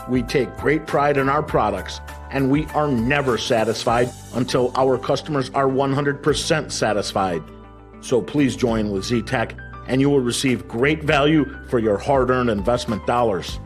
We take great pride in our products, and we are never satisfied until our customers are 100% satisfied. So please join with Z-Tech, and you will receive great value for your hard-earned investment dollars.